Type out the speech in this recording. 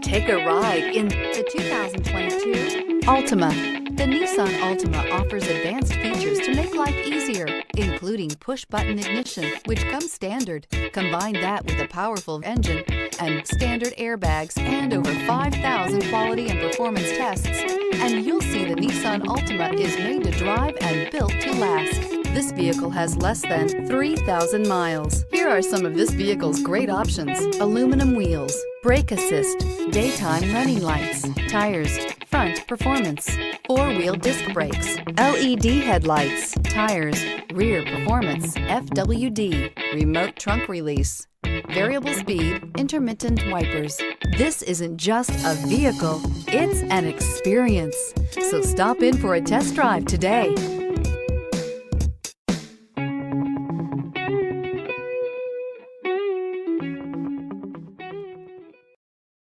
Take a ride in the 2022 Altima. The Nissan Altima offers advanced features to make life easier, including push-button ignition, which comes standard. Combine that with a powerful engine and standard airbags and over 5,000 quality and performance tests, and you'll see the Nissan Altima is made to drive and built to last. This vehicle has less than 3,000 miles. Here are some of this vehicle's great options: aluminum wheels, brake assist, daytime running lights, tires, front performance, four-wheel disc brakes, LED headlights, tires, rear performance, FWD, remote trunk release, variable speed intermittent wipers. This isn't just a vehicle, it's an experience. So stop in for a test drive today.